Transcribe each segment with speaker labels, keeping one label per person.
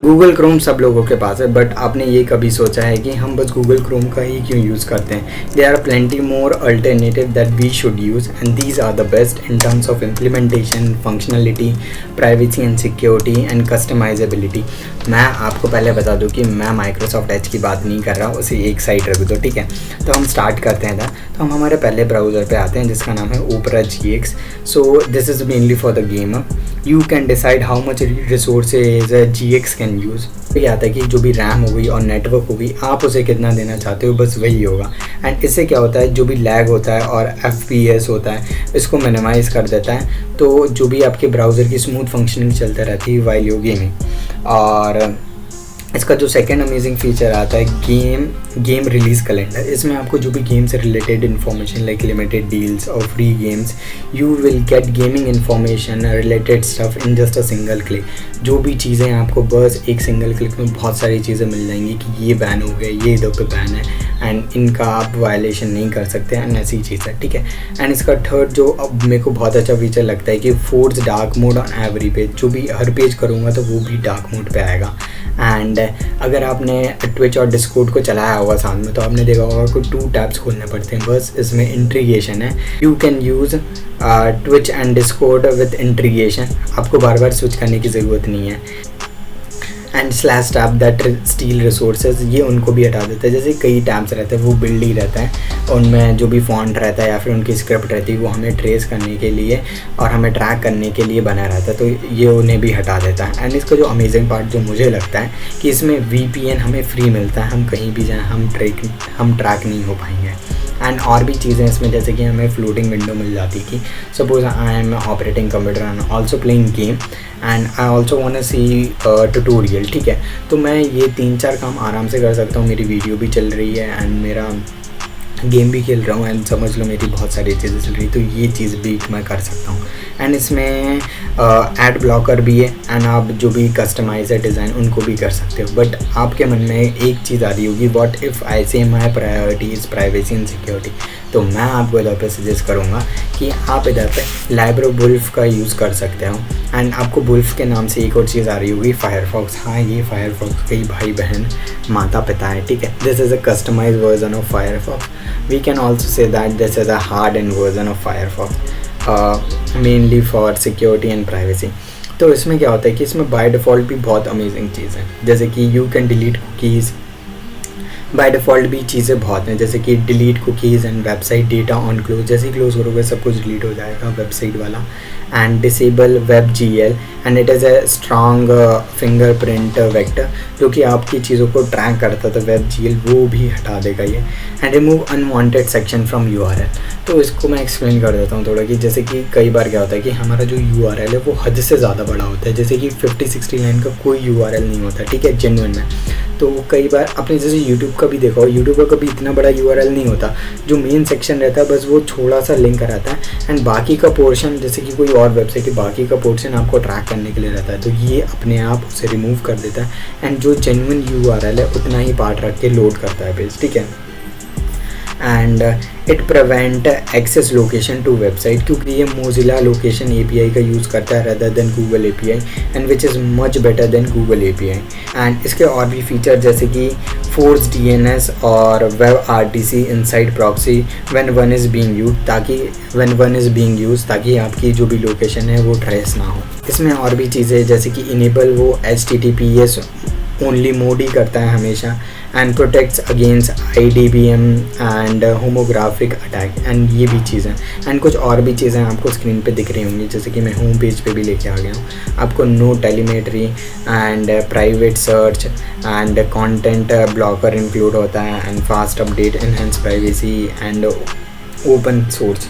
Speaker 1: Google Chrome सब लोगों के पास है, बट आपने ये कभी सोचा है कि हम बस गूगल क्रोम का ही क्यों यूज़ करते हैं? There are plenty more alternative that we should use and these are the best in terms of implementation, functionality, privacy and security and customisability. मैं आपको पहले बता दूं कि मैं माइक्रोसॉफ्ट एज की बात नहीं कर रहा हूँ, उसे एक साइड रख दो, ठीक है। तो हम स्टार्ट करते हैं था। तो हम हमारे पहले ब्राउज़र पे आते हैं जिसका नाम है opera GX। So this is mainly for the gamer. You can decide how much resources GX can use. ये आता है कि जो भी रैम हो गई और नेटवर्क हो गई, आप उसे कितना देना चाहते हो, बस वही होगा। एंड इससे क्या होता है, जो भी लैग होता है और FPS होता है, इसको मिनिमाइज़ कर देता है। तो जो भी आपके ब्राउज़र की स्मूथ फंक्शनिंग चलता रहती है वाइल यू गेमिंग। और इसका जो सेकंड अमेजिंग फीचर आता है गेम रिलीज़ कैलेंडर। इसमें आपको जो भी गेम से related information like limited deals और free games, you will get gaming information related stuff in just a single click. जो भी चीज़ें आपको बस एक सिंगल क्लिक में बहुत सारी चीज़ें मिल जाएंगी कि ये बैन हो गया, ये इधर पे बैन है एंड इनका आप वायलेशन नहीं कर सकते एंड ऐसी चीज़ है, ठीक है। एंड इसका थर्ड जो अब मेरे को बहुत अच्छा फीचर लगता है कि force dark mode on every page. जो भी हर पेज करूँगा तो वो भी डार्क मोड पे आएगा। एंड अगर आपने ट्विच और डिस्कॉर्ड को चलाया होगा साथ में, तो आपने देखा होगा कि 2 टैब्स खोलने पड़ते हैं, बस इसमें इंट्रीगेशन है। You can use Twitch and Discord with integration. आपको बार बार स्विच करने की ज़रूरत नहीं है। And slash tab that steel resources, ये उनको भी हटा देता है। जैसे कई टैब्स रहते हैं वो बिल्ड ही रहता है, उनमें जो भी फॉन्ट रहता है या फिर उनकी स्क्रिप्ट रहती है वो हमें ट्रेस करने के लिए और हमें ट्रैक करने के लिए बना रहता है, तो ये उन्हें भी हटा देता है। एंड इसका जो अमेजिंग पार्ट जो मुझे लगता है कि इसमें VPN हमें फ्री मिलता है। हम कहीं भी जाएँ हम ट्रैक नहीं हो पाएंगे। एंड और भी चीज़ें इसमें, जैसे कि हमें फ्लोटिंग विंडो मिल जाती कि suppose I am operating computer and also playing game and I also want to see tutorial, ठीक है। तो मैं ये 3-4 काम आराम से कर सकता हूँ। मेरी वीडियो भी चल रही है एंड मेरा गेम भी खेल रहा हूँ एंड समझ लो मेरी बहुत सारी चीज़ें चल रही, तो ये चीज़ भी मैं कर सकता हूँ। एंड इसमें एड ब्लॉकर भी है एंड आप जो भी कस्टमाइज है डिज़ाइन उनको भी कर सकते हो। बट आपके मन में एक चीज़ आ रही होगी, व्हाट इफ़ आई से my priority is privacy and security. तो मैं आपको इधर पे सजेस्ट करूँगा कि आप इधर पे लाइब्रो वुल्फ का यूज़ कर सकते हो। एंड आपको वुल्फ के नाम से एक और चीज़ आ रही होगी, फायरफॉक्स। हाँ, ये फायरफॉक्स कई भाई बहन माता पिता है, ठीक है। This is a customize version of Firefox. We can also say that this is a hardened version of Firefox, mainly for security and privacy. तो इसमें क्या होता है कि इसमें बाय डिफ़ॉल्ट भी बहुत अमेजिंग चीज़ है, जैसे कि you can delete cookies. By default भी चीज़ें बहुत हैं, जैसे कि delete cookies and website data on close. जैसे ही क्लोज करोगे सब कुछ डिलीट हो जाएगा वेबसाइट वाला। And disable WebGL and it is a strong fingerprint vector, जो कि आपकी चीज़ों को ट्रैक करता था WebGL, वो भी हटा देगा ये। And remove unwanted section from URL। तो इसको मैं एक्सप्लेन कर देता हूँ थोड़ा कि जैसे कि कई बार क्या होता है कि हमारा जो URL है वो हद से ज़्यादा बड़ा होता है, जैसे कि 50-60 लाइन का कोई URL नहीं होता, ठीक है, जेन्युइन में। तो कई बार आपने जैसे यूट्यूब का भी देखा हो, यूट्यूब का कभी इतना बड़ा URL नहीं होता। जो मेन सेक्शन रहता है बस वो थोड़ा सा लिंक रहता है एंड बाकी का पोर्शन, जैसे कि कोई और वेबसाइट है, बाकी का पोर्शन आपको ट्रैक करने के लिए रहता है। तो ये अपने आप उसे रिमूव कर देता है एंड जो जेन्युइन URL है उतना ही पार्ट रख के लोड करता है पेज, ठीक है। And it prevent access location to website, क्योंकि ये मोजिला लोकेशन API का यूज़ करता है rather than Google API and which is much better than Google API। And इसके और भी फीचर जैसे कि फोर्स DNS और web RTC inside proxy when one is being use, ताकि आपकी जो भी लोकेशन है वो ट्रेस ना हो। इसमें और भी चीज़ें जैसे कि इनेबल वो HTTPS ओनली मोड ही करता है हमेशा and protects against IDBM and homographic attack and ये भी चीज़ें एंड कुछ और भी चीज़ें आपको स्क्रीन पे दिख रही होंगी, जैसे कि मैं होम पेज पे भी लेके आ गया हूँ। आपको no telemetry and private search and content blocker include होता है and fast update, enhance privacy and open source.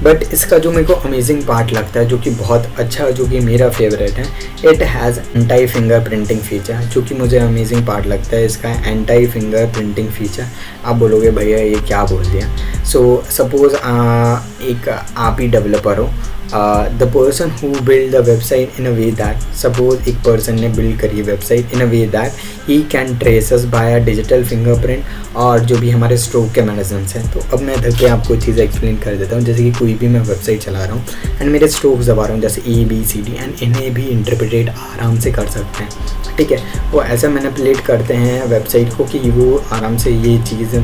Speaker 1: But इसका जो मेरे को अमेजिंग पार्ट लगता है, जो कि बहुत अच्छा, जो कि मेरा फेवरेट है, it has anti finger printing feature, जो कि मुझे अमेजिंग पार्ट लगता है इसका एंटी फिंगर प्रिंटिंग फीचर। आप बोलोगे भैया ये क्या बोल दिया। सो सपोज़ एक आप ही डेवलपर हो, the person who build the website in a way that, suppose एक पर्सन ने बिल्ड करी website in a way that he can trace us by a digital fingerprint और जो भी हमारे स्ट्रोक के मैनेजमेंट्स हैं। तो अब मैं इधर पे आपको चीज़ एक्सप्लेन कर देता हूँ, जैसे कि कोई भी मैं वेबसाइट चला रहा हूँ एंड मेरे स्ट्रोक्स दबा रहा हूँ जैसे ABCD एंड इन्हें भी इंटरप्रेट आराम से कर सकते हैं। ठीक है। वो ऐसा मैनिपुलेट करते हैं वेबसाइट को कि वो आराम से ये चीज़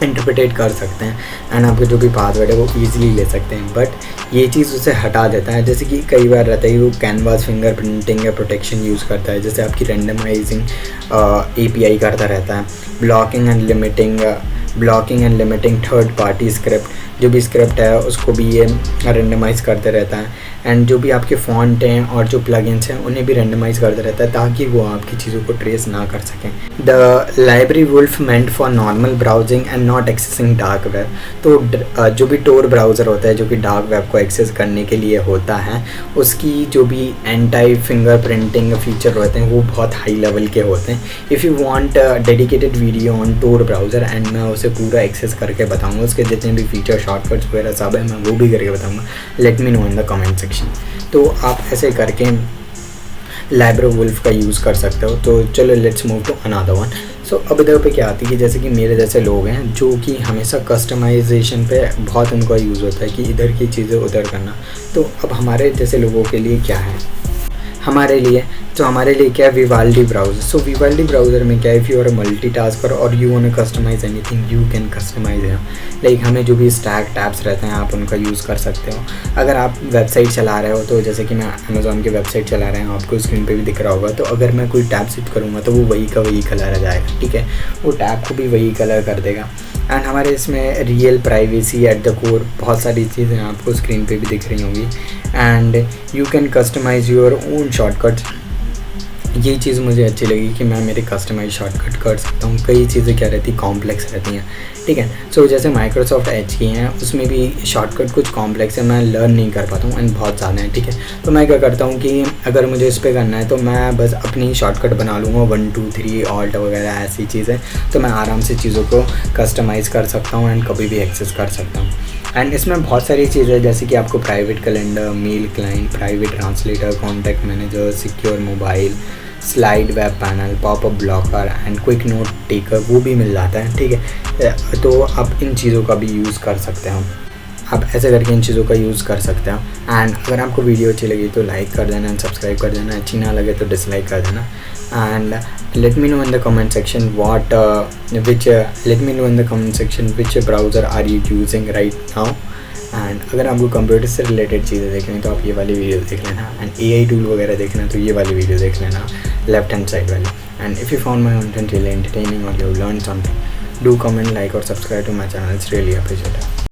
Speaker 1: इंटरप्रेट कर सकते हैं एंड आपके जो भी पासवर्ड है वो ईजिली ले सकते हैं, बट ये चीज़ उसे हटा देता है। जैसे कि कई बार रहता है कि वो कैनवास फिंगरप्रिंटिंग या प्रोटेक्शन यूज़ करता है, जैसे आपकी रैंडमाइजिंग API करता रहता है, blocking and limiting third party script, जो भी स्क्रिप्ट है उसको भी ये रेंडमाइज़ करते रहता है एंड जो भी आपके फ़ॉन्ट हैं और जो प्लगइन्स हैं उन्हें भी रेंडमाइज़ करते रहता है ताकि वो आपकी चीज़ों को ट्रेस ना कर सकें। The library wolf meant for normal browsing and not accessing dark web. तो जो भी टोर ब्राउज़र होता है जो कि डार्क वेब को एक्सेस करने के लिए होता है, उसकी जो भी एंटी फिंगरप्रिंटिंग फीचर होते हैं वो बहुत हाई लेवल के होते हैं। If you want dedicated video on Tor browser and मैं उसे पूरा एक्सेस करके बताऊँगा, उसके जितने भी फीचर शॉर्टकट्स वगैरह सब है मैं वो भी करके बताऊँगा। Let me know in the comment section. तो आप ऐसे करके लाइब्रेरी वुल्फ का यूज़ कर सकते हो। तो चलो let's move to another one. So अब इधर पे क्या आती है कि जैसे कि मेरे जैसे लोग हैं जो कि हमेशा कस्टमाइजेशन पे बहुत उनका यूज़ होता है कि इधर की चीज़ें उधर करना। तो अब हमारे जैसे लोगों के लिए क्या है, हमारे लिए क्या है, Vivaldi browser. So Vivaldi browser में क्या है, if you are a multitasker और you want to customise anything you can customise here. Like हमें जो भी स्टैक टैब्स रहते हैं आप उनका यूज़ कर सकते हो। अगर आप वेबसाइट चला रहे हो तो जैसे कि मैं अमेज़ॉन की वेबसाइट चला रहे हैं, आपको स्क्रीन पे भी दिख रहा होगा, तो अगर मैं कोई टैब सेट करूँगा तो वो वही का वही कलर आ जाएगा, ठीक है, वो टैब को भी वही कलर कर देगा। एंड हमारे इसमें real privacy at the core, बहुत सारी चीज़ें आपको स्क्रीन पे भी दिख रही होंगी and you can customize your own shortcuts. ये चीज़ मुझे अच्छी लगी कि मैं मेरे कस्टमाइज शॉर्टकट कर सकता हूँ। कई चीज़ें क्या रहती कॉम्प्लेक्स रहती हैं, ठीक है। सो जैसे माइक्रोसॉफ्ट एज की हैं उसमें भी शॉर्टकट कुछ कॉम्प्लेक्स है, मैं लर्न नहीं कर पाता हूँ एंड बहुत ज़्यादा है, ठीक है। तो मैं क्या करता हूँ कि अगर मुझे इस पर करना है तो मैं बस अपनी शॉर्टकट बना लूँगा 1 2 3 ऑल्ट वगैरह ऐसी चीज़ें, तो मैं आराम से चीज़ों को कस्टमाइज़ कर सकता हूँ एंड कभी भी एक्सेस कर सकता हूँ। एंड इसमें बहुत सारी चीज़ें जैसे कि आपको private calendar, mail client, private translator, contact manager, secure mobile, slide web panel, popup blocker and quick note taker वो भी मिल जाता है, ठीक है। तो आप इन चीज़ों का भी यूज़ कर सकते हो, आप ऐसे करके इन चीज़ों का यूज़ कर सकते हो। एंड अगर आपको वीडियो अच्छी लगी तो लाइक कर देना एंड सब्सक्राइब कर देना, अच्छी ना लगे तो डिसलाइक कर देना। And let me know in the comment section which browser are you using right now। And अगर आपको कंप्यूटर से रिलेटेड चीज़ें देखनी तो आप ये वाली वीडियो देख लेना एंड AI टूल वगैरह देखना तो ये वाली वीडियो देख लेना लेफ्ट हैंड साइड वाली। And if you found my content really entertaining और you learn something, do comment, like और subscribe to my channel, it's really appreciated.